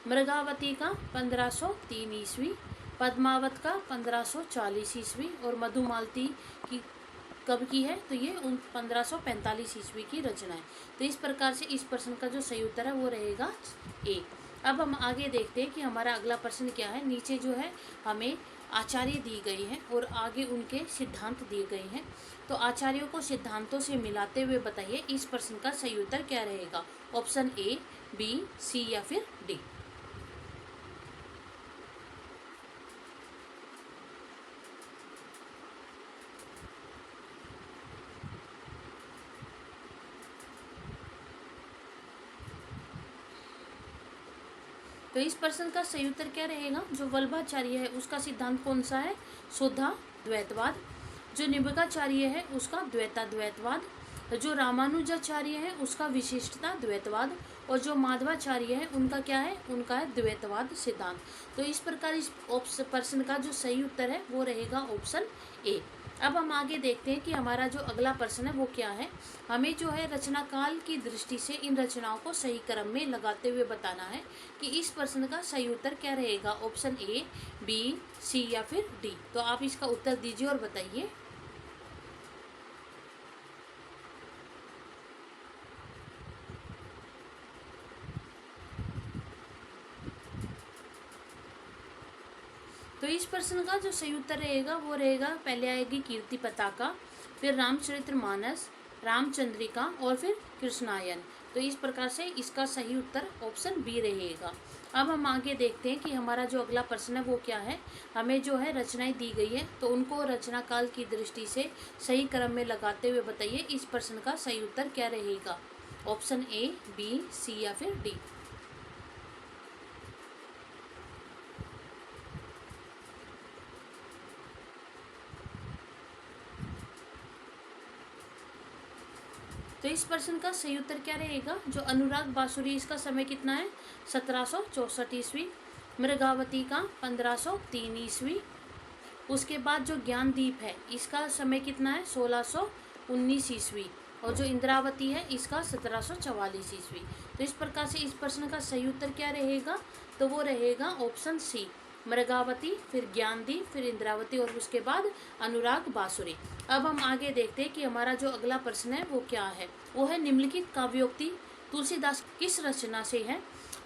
मृगावती का 1503 ईस्वी, पद्मावत का 1540 ईस्वी और मधुमालती की कब की है, तो ये 1545 ईस्वी की रचना है। तो इस प्रकार से इस प्रश्न का जो सही उत्तर है वो रहेगा ए। अब हम आगे देखते हैं कि हमारा अगला प्रश्न क्या है। नीचे जो है हमें आचार्य दी गई हैं और आगे उनके सिद्धांत दिए गए हैं। तो आचार्यों को सिद्धांतों से मिलाते हुए बताइए इस प्रश्न का सही उत्तर क्या रहेगा। ऑप्शन ए, बी, सी या फिर डी। तो इस प्रश्न का सही उत्तर क्या रहेगा। जो वल्लभाचार्य है उसका सिद्धांत कौन सा है, शुद्धा द्वैतवाद। जो निम्बकाचार्य है उसका द्वैताद्वैतवाद। जो रामानुजाचार्य है उसका विशिष्टता द्वैतवाद। और जो माधवाचार्य है उनका क्या है, उनका है द्वैतवाद सिद्धांत। तो इस प्रकार इस प्रश्न का जो सही उत्तर है वो रहेगा ऑप्शन ए। अब हम आगे देखते हैं कि हमारा जो अगला प्रश्न है वो क्या है। हमें जो है रचना काल की दृष्टि से इन रचनाओं को सही क्रम में लगाते हुए बताना है कि इस प्रश्न का सही उत्तर क्या रहेगा। ऑप्शन ए, बी, सी या फिर डी। तो आप इसका उत्तर दीजिए और बताइए। तो इस प्रश्न का जो सही उत्तर रहेगा वो रहेगा, पहले आएगी कीर्ति पताका, फिर रामचरितमानस, रामचंद्रिका और फिर कृष्णायन। तो इस प्रकार से इसका सही उत्तर ऑप्शन बी रहेगा। अब हम आगे देखते हैं कि हमारा जो अगला प्रश्न है वो क्या है। हमें जो है रचनाएं दी गई है तो उनको रचना काल की दृष्टि से सही क्रम में लगाते हुए बताइए इस प्रश्न का सही उत्तर क्या रहेगा। ऑप्शन ए, बी, सी या फिर डी। तो इस प्रश्न का सही उत्तर क्या रहेगा। जो अनुराग बांसुरी इसका समय कितना है, 1764 ईस्वी, मृगावती का 1503 ईस्वी। उसके बाद जो ज्ञानदीप है इसका समय कितना है, 1619 ईस्वी। और जो इंद्रावती है इसका 1744 ईस्वी। तो इस प्रकार से इस प्रश्न का सही उत्तर क्या रहेगा, तो वो रहेगा ऑप्शन सी, मृगावती, फिर ज्ञानदीप, फिर इंद्रावती और उसके बाद अनुराग बांसुरी। अब हम आगे देखते हैं कि हमारा जो अगला प्रश्न है वो क्या है। वो है निम्नलिखित काव्योक्ति तुलसीदास किस रचना से है।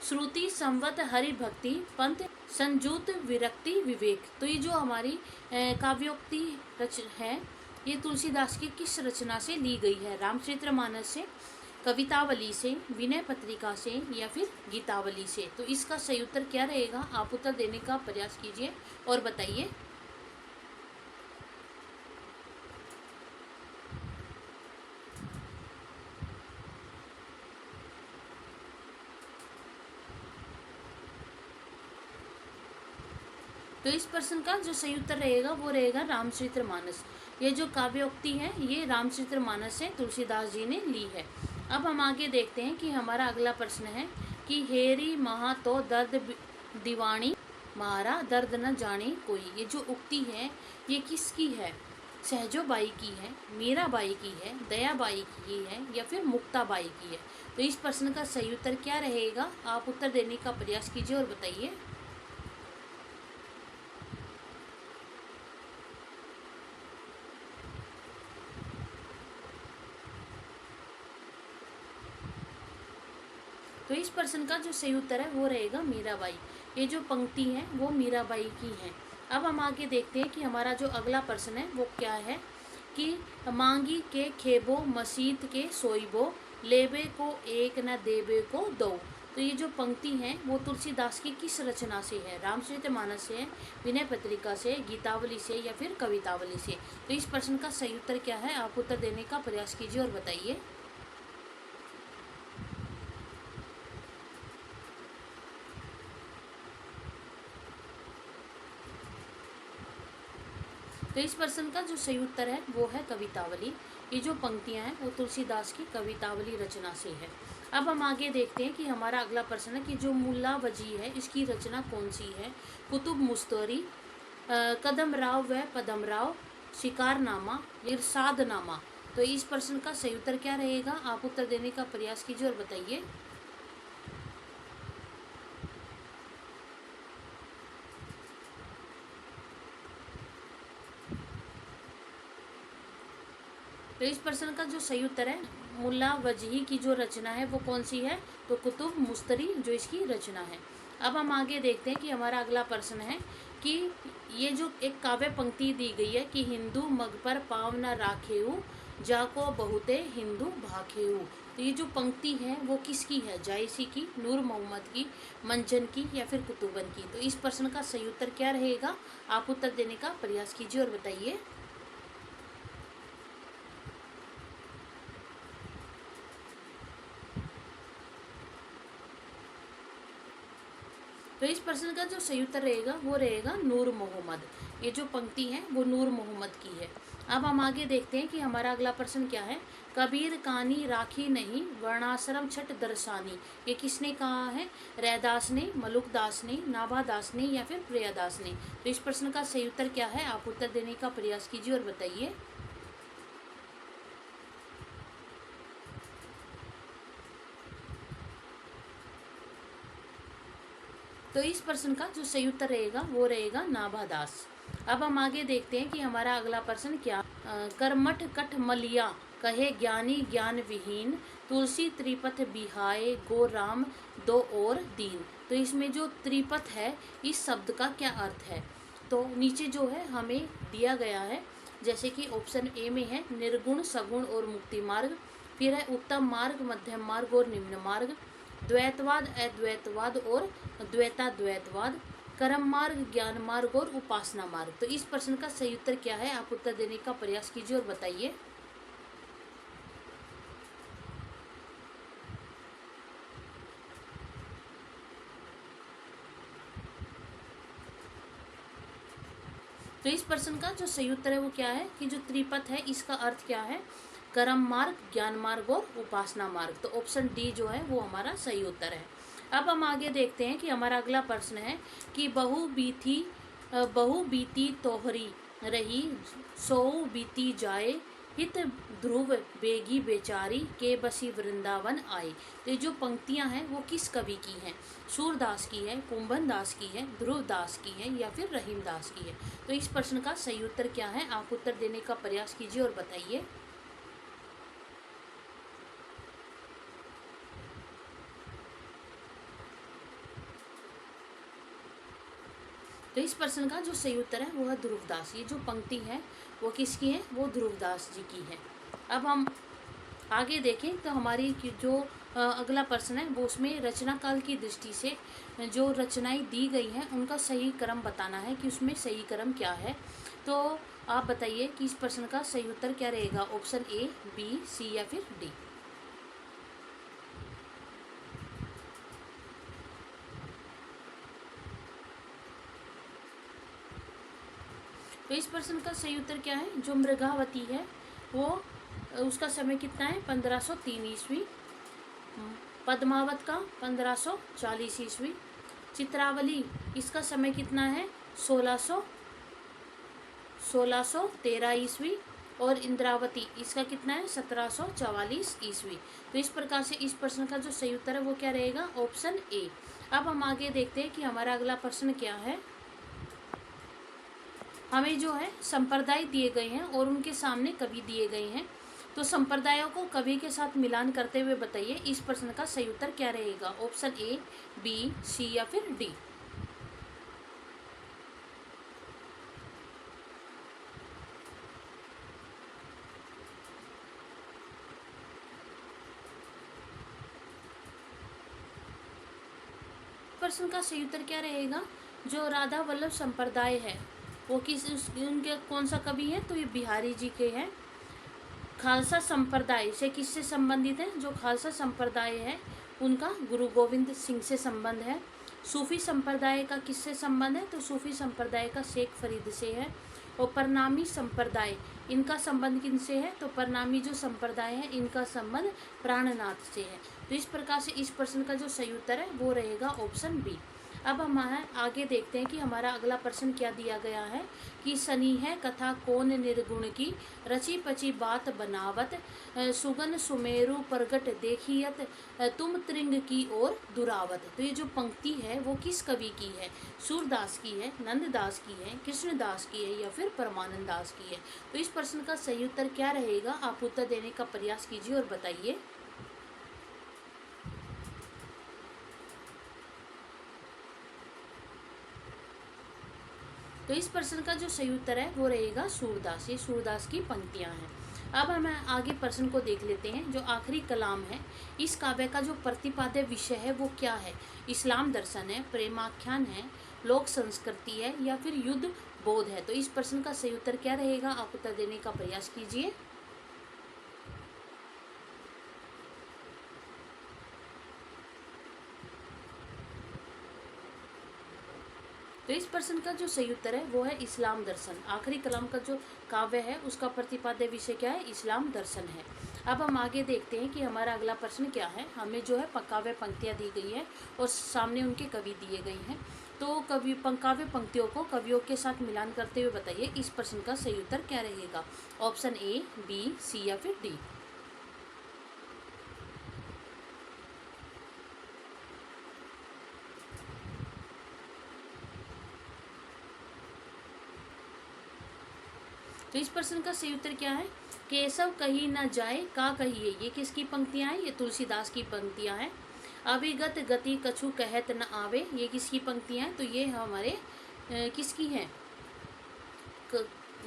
श्रुति, संवत, हरि भक्ति, पंथ, संजूत, विरक्ति, विवेक। तो ये जो हमारी काव्योक्ति है ये तुलसीदास की किस रचना से ली गई है। रामचरितमानस से, कवितावली से, विनय पत्रिका से या फिर गीतावली से। तो इसका सही उत्तर क्या रहेगा, आप उत्तर देने का प्रयास कीजिए और बताइए। तो इस प्रश्न का जो सही उत्तर रहेगा वो रहेगा रामचरितमानस। ये जो काव्योक्ति है ये रामचरितमानस से तुलसीदास जी ने ली है। अब हम आगे देखते हैं कि हमारा अगला प्रश्न है कि हेरी महा तो दर्द दीवानी मारा दर्द न जाने कोई। ये जो उक्ति है ये किसकी है, सहजो बाई की है, मीरा बाई की है, दया बाई की है या फिर मुक्ता बाई की है। तो इस प्रश्न का सही उत्तर क्या रहेगा, आप उत्तर देने का प्रयास कीजिए और बताइए। तो इस प्रश्न का जो सही उत्तर है वो रहेगा मीराबाई। ये जो पंक्ति है वो मीराबाई की है। अब हम आगे देखते हैं कि हमारा जो अगला प्रश्न है वो क्या है कि मांगी के खेबो मसीत के सोईबो, लेबे को एक न देबे को दो। तो ये जो पंक्ति है वो तुलसीदास की किस रचना से है? रामचरितमानस से है, विनय पत्रिका से, गीतावली से या फिर कवितावली से? तो इस प्रश्न का सही उत्तर क्या है? आप उत्तर देने का प्रयास कीजिए और बताइए। तो इस प्रश्न का जो सही उत्तर है वो है कवितावली। ये जो पंक्तियां हैं वो तुलसीदास की कवितावली रचना से है। अब हम आगे देखते हैं कि हमारा अगला प्रश्न है कि जो मुल्ला वजी है इसकी रचना कौन सी है? कुतुब मुस्तरी, कदम राव व पदम राव, शिकारनामा, इरशादनामा। तो इस प्रश्न का सही उत्तर क्या रहेगा? आप उत्तर देने का प्रयास कीजिए और बताइए। तो इस प्रश्न का जो सही उत्तर है, मुल्ला वजही की जो रचना है वो कौन सी है? तो कुतुब मुस्तरी जो इसकी रचना है। अब हम आगे देखते हैं कि हमारा अगला प्रश्न है कि ये जो एक काव्य पंक्ति दी गई है कि हिंदू मग पर पाव न राखेऊ, जाको बहुते हिंदू भाखेऊ। तो ये जो पंक्ति है वो किसकी है? जायसी की, नूर मोहम्मद की, मंचन की या फिर कुतुबन की? तो इस प्रश्न का सही उत्तर क्या रहेगा? आप उत्तर देने का प्रयास कीजिए और बताइए। तो इस प्रश्न का जो सही उत्तर रहेगा वो रहेगा नूर मोहम्मद। ये जो पंक्ति है वो नूर मोहम्मद की है। अब हम आगे देखते हैं कि हमारा अगला प्रश्न क्या है। कबीर कानी राखी नहीं, वर्णाश्रम छठ दर्शानी। ये किसने कहा है? रैदास ने, मलुकदास ने, नाभादास ने या फिर प्रियादास ने? तो इस प्रश्न का सही उत्तर क्या है? आप उत्तर देने का प्रयास कीजिए और बताइए। तो इस प्रश्न का जो सही उत्तर रहेगा वो रहेगा नाभादास। अब हम आगे देखते हैं कि हमारा अगला प्रश्न क्या। करमठ कठ मलिया कहे ज्ञानी ज्ञान विहीन, तुलसी त्रिपथ बिहाए गो राम दो और दीन। तो इसमें जो त्रिपथ है इस शब्द का क्या अर्थ है? तो नीचे जो है हमें दिया गया है, जैसे कि ऑप्शन ए में है निर्गुण, सगुण और मुक्ति मार्ग, फिर है उत्तम मार्ग, मध्यम मार्ग और निम्न मार्ग, द्वैतवाद, अद्वैतवाद और द्वैताद्वैतवाद, कर्म मार्ग, ज्ञान मार्ग और उपासना मार्ग। तो इस प्रश्न का सही उत्तर क्या है? आप उत्तर देने का प्रयास कीजिए और बताइए। तो इस प्रश्न का जो सही उत्तर है वो क्या है कि जो त्रिपथ है इसका अर्थ क्या है? कर्म मार्ग, ज्ञान मार्ग और उपासना मार्ग। तो ऑप्शन डी जो है वो हमारा सही उत्तर है। अब हम आगे देखते हैं कि हमारा अगला प्रश्न है कि बहु बीती तोहरी रही, सो बीती जाए, हित ध्रुव बेगी बेचारी, के बसी वृंदावन आए। तो ये जो पंक्तियां हैं वो किस कवि की हैं? सूरदास की है, कुंभन दास की है, ध्रुव दास की है या फिर रहीम दास की है? तो इस प्रश्न का सही उत्तर क्या है? आप उत्तर देने का प्रयास कीजिए और बताइए। तो इस प्रश्न का जो सही उत्तर है वो है ध्रुवदास। ये जो पंक्ति है वो किसकी है? वो ध्रुवदास जी की है। अब हम आगे देखें तो हमारी जो अगला प्रश्न है वो उसमें रचना काल की दृष्टि से जो रचनाएं दी गई हैं उनका सही क्रम बताना है कि उसमें सही क्रम क्या है। तो आप बताइए कि इस प्रश्न का सही उत्तर क्या रहेगा? ऑप्शन ए, बी, सी या फिर डी? तो इस प्रश्न का सही उत्तर क्या है? जो मृगावती है वो उसका समय कितना है? 1503 ईस्वी। पद्मावत का 1540 ईस्वी। चित्रावली इसका समय कितना है? 1613 ईस्वी। और इंद्रावती इसका कितना है? 1744 ईस्वी। तो इस प्रकार से इस प्रश्न का जो सही उत्तर है वो क्या रहेगा? Option A. अब हम आगे देखते हैं कि हमारा अगला प्रश्न क्या है। हमें जो है संप्रदाय दिए गए हैं और उनके सामने कवि दिए गए हैं, तो संप्रदायों को कवि के साथ मिलान करते हुए बताइए इस प्रश्न का सही उत्तर क्या रहेगा? ऑप्शन ए, बी, सी या फिर डी? प्रश्न का सही उत्तर क्या रहेगा? जो राधा वल्लभ संप्रदाय है वो उनके कौन सा कवि है? तो ये बिहारी जी के हैं। खालसा संप्रदाय से किससे संबंधित है? जो खालसा संप्रदाय है उनका गुरु गोविंद सिंह से संबंध है। सूफी संप्रदाय का किससे संबंध है? तो सूफी संप्रदाय का शेख फरीद से है। और परनामी संप्रदाय, इनका संबंध किनसे है? तो परनामी जो संप्रदाय है इनका संबंध प्राणनाथ से है। तो इस प्रकार से इस प्रश्न का जो सही उत्तर है वो रहेगा ऑप्शन बी। अब हम आगे देखते हैं कि हमारा अगला प्रश्न क्या दिया गया है कि सनी है कथा कौन निर्गुण की, रची पची बात बनावत, सुगन सुमेरु प्रगट देखियत, तुम त्रिंग की ओर दुरावत। तो ये जो पंक्ति है वो किस कवि की है? सूरदास की है, नंददास की है, कृष्णदास की है या फिर परमानंद दास की है? तो इस प्रश्न का सही उत्तर क्या रहेगा? आप उत्तर देने का प्रयास कीजिए और बताइए। तो इस प्रश्न का जो सही उत्तर है वो रहेगा सूरदास। ये सूरदास की पंक्तियां हैं। अब हम आगे प्रश्न को देख लेते हैं। जो आखिरी कलाम है, इस काव्य का जो प्रतिपाद्य विषय है वो क्या है? इस्लाम दर्शन है, प्रेमाख्यान है, लोक संस्कृति है या फिर युद्ध बोध है? तो इस प्रश्न का सही उत्तर क्या रहेगा? आप उत्तर देने का प्रयास कीजिए। तो इस प्रश्न का जो सही उत्तर है वो है इस्लाम दर्शन। आखिरी कलाम का जो काव्य है उसका प्रतिपाद्य विषय क्या है? इस्लाम दर्शन है। अब हम आगे देखते हैं कि हमारा अगला प्रश्न क्या है। हमें जो है काव्य पंक्तियाँ दी गई है और सामने उनके कवि दिए गए हैं। तो काव्य पंक्तियों को कवियों के साथ मिलान करते हुए बताइए इस प्रश्न का सही उत्तर क्या रहेगा? ऑप्शन ए, बी, सी या फिर डी। तो इस प्रश्न का सही उत्तर क्या है? केशव कही न जाए का कहिए, ये किसकी पंक्तियां हैं? ये तुलसीदास की पंक्तियां हैं। अविगत गति कछु कहत न आवे, ये किसकी पंक्तियां हैं? तो ये हमारे किसकी हैं?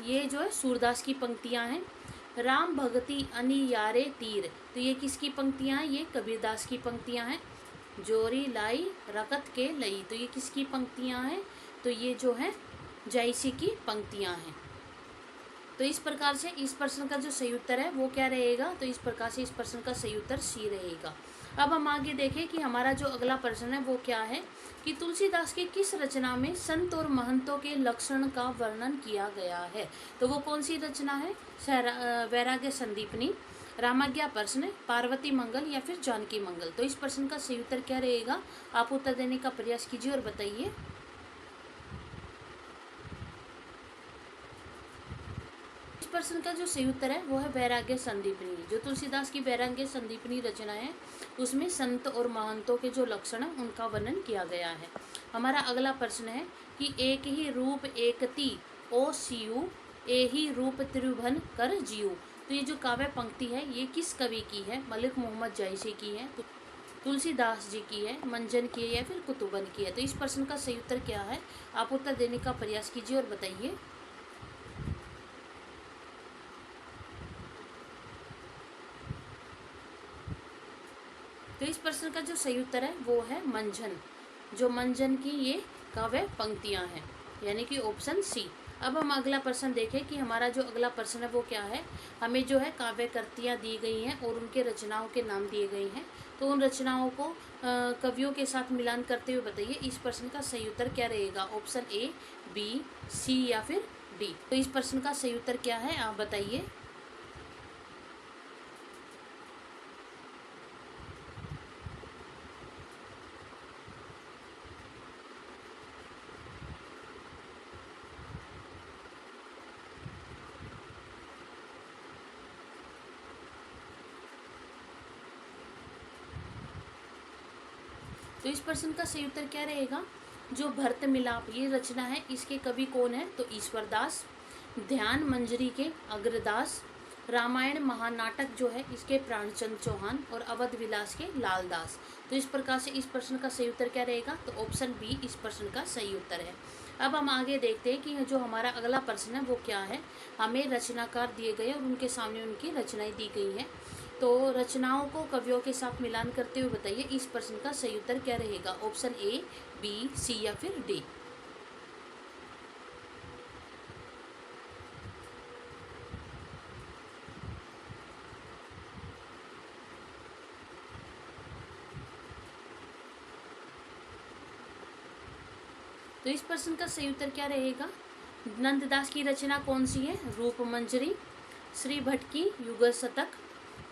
ये जो है सूरदास की पंक्तियां हैं। राम भगति अनियारे तीर, तो ये किसकी पंक्तियां हैं? ये कबीरदास की पंक्तियां हैं। जोरी लाई रकत के लई, तो ये किसकी पंक्तियां हैं? तो ये जो है जायसी की पंक्तियां हैं। तो इस प्रकार से इस प्रश्न का जो सही उत्तर है वो क्या रहेगा? तो इस प्रकार से इस प्रश्न का सही उत्तर सी रहेगा। अब हम आगे देखें कि हमारा जो अगला प्रश्न है वो क्या है कि तुलसीदास की किस रचना में संत और महंतों के लक्षण का वर्णन किया गया है? तो वो कौन सी रचना है? वैराग्य संदीपनी, रामाज्ञा प्रश्न, पार्वती मंगल या फिर जानकी मंगल? तो इस प्रश्न का सही उत्तर क्या रहेगा? आप उत्तर देने का प्रयास कीजिए और बताइए। प्रश्न का जो सही उत्तर है वो है वैराग्य संदीपनी। जो तुलसीदास की वैराग्य संदीपनी रचना है उसमें संत और महंतों के जो लक्षण है उनका वर्णन किया गया है। हमारा अगला प्रश्न है कि एक ही रूप एकती ओ सियु, ए ही रूप त्रिभुवन कर जियु। तो ये जो काव्य पंक्ति है ये किस कवि की है? मलिक मोहम्मद जायसी की है, तुलसीदास जी की है, मंजन की है या फिर कुतुबन की है? तो इस प्रश्न का सही उत्तर क्या है? आप उत्तर देने का प्रयास कीजिए और बताइए। तो इस प्रश्न का जो सही उत्तर है वो है मंजन। जो मंजन की ये काव्य पंक्तियां हैं, यानी कि ऑप्शन सी। अब हम अगला प्रश्न देखें कि हमारा जो अगला प्रश्न है वो क्या है। हमें जो है काव्य कृतियाँ दी गई हैं और उनके रचनाओं के नाम दिए गए हैं। तो उन रचनाओं को कवियों के साथ मिलान करते हुए बताइए इस प्रश्न का सही उत्तर क्या रहेगा? ऑप्शन ए, बी, सी या फिर डी। तो इस प्रश्न का सही उत्तर क्या है आप बताइए। तो इस प्रश्न का सही उत्तर क्या रहेगा? जो भरत मिलाप ये रचना है इसके कवि कौन है? तो ईश्वरदास। ध्यान मंजरी के अग्रदास। रामायण महानाटक जो है इसके प्राणचंद चौहान और अवध विलास के लालदास। तो इस प्रकार से इस प्रश्न का सही उत्तर क्या रहेगा? तो ऑप्शन बी इस प्रश्न का सही उत्तर है। अब हम आगे देखते हैं कि जो हमारा अगला प्रश्न है वो क्या है। हमें रचनाकार दिए गए और उनके सामने उनकी रचनाएं दी गई हैं। तो रचनाओं को कवियों के साथ मिलान करते हुए बताइए इस प्रश्न का सही उत्तर क्या रहेगा। ऑप्शन ए, बी, सी या फिर डी। तो इस प्रश्न का सही उत्तर क्या रहेगा। नंददास की रचना कौन सी है। रूप मंजरी, श्री भट्ट की युगल शतक,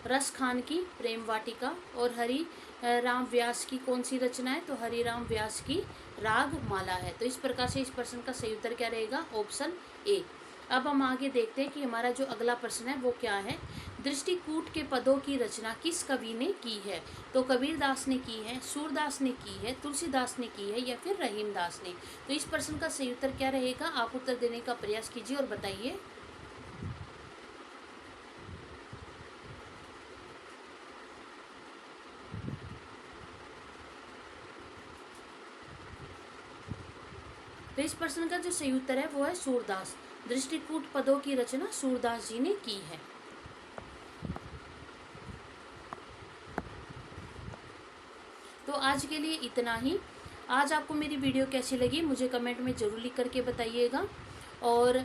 रस खान की प्रेम वाटिका और हरि राम व्यास की कौन सी रचना है। तो हरि राम व्यास की राग माला है। तो इस प्रकार से इस प्रश्न का सही उत्तर क्या रहेगा। Option A. अब हम आगे देखते हैं कि हमारा जो अगला प्रश्न है वो क्या है। दृष्टिकूट के पदों की रचना किस कवि ने की है। तो कबीरदास ने की है, सूरदास ने की है, तुलसीदास ने की है या फिर रहीमदास ने। तो इस प्रश्न का सही उत्तर क्या रहेगा। आप उत्तर देने का प्रयास कीजिए और बताइए। तो इस प्रश्न का जो सही उत्तर है वो है सूरदास। दृष्टिकूट पदों की रचना सूरदास जी ने की है। तो आज के लिए इतना ही। आज आपको मेरी वीडियो कैसी लगी मुझे कमेंट में ज़रूर लिख करके बताइएगा। और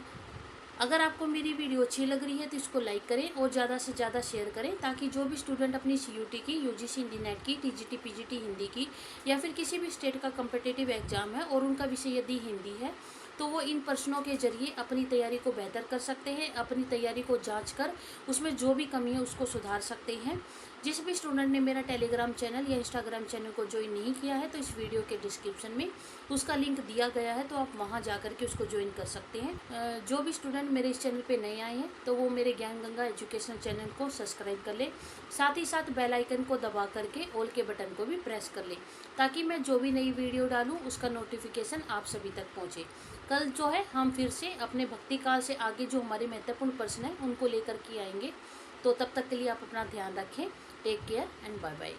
अगर आपको मेरी वीडियो अच्छी लग रही है तो इसको लाइक करें और ज़्यादा से ज़्यादा शेयर करें, ताकि जो भी स्टूडेंट अपनी CUT की, UGC हिंदी नेट की, TGT PGT हिंदी की या फिर किसी भी स्टेट का कम्पिटिटिव एग्जाम है और उनका विषय यदि हिंदी है तो वो इन प्रश्नों के जरिए अपनी तैयारी को बेहतर कर सकते हैं। अपनी तैयारी को जांच कर उसमें जो भी कमी है उसको सुधार सकते हैं। जिस भी स्टूडेंट ने मेरा टेलीग्राम चैनल या इंस्टाग्राम चैनल को ज्वाइन नहीं किया है तो इस वीडियो के डिस्क्रिप्शन में उसका लिंक दिया गया है, तो आप वहां जा कर के उसको ज्वाइन कर सकते हैं। जो भी स्टूडेंट मेरे इस चैनल पे नए आए हैं तो वो मेरे ज्ञान गंगा एजुकेशन चैनल को सब्सक्राइब कर ले, साथ ही साथ बेल आइकन को दबा करके ऑल के बटन को भी प्रेस कर ले, ताकि मैं जो भी नई वीडियो डालूँ उसका नोटिफिकेशन आप सभी तक पहुँचे। कल जो है हम फिर से अपने भक्ति काल से आगे जो हमारे महत्वपूर्ण प्रश्न हैं उनको लेकर के आएंगे। तो तब तक के लिए आप अपना ध्यान रखें। Take care and bye bye.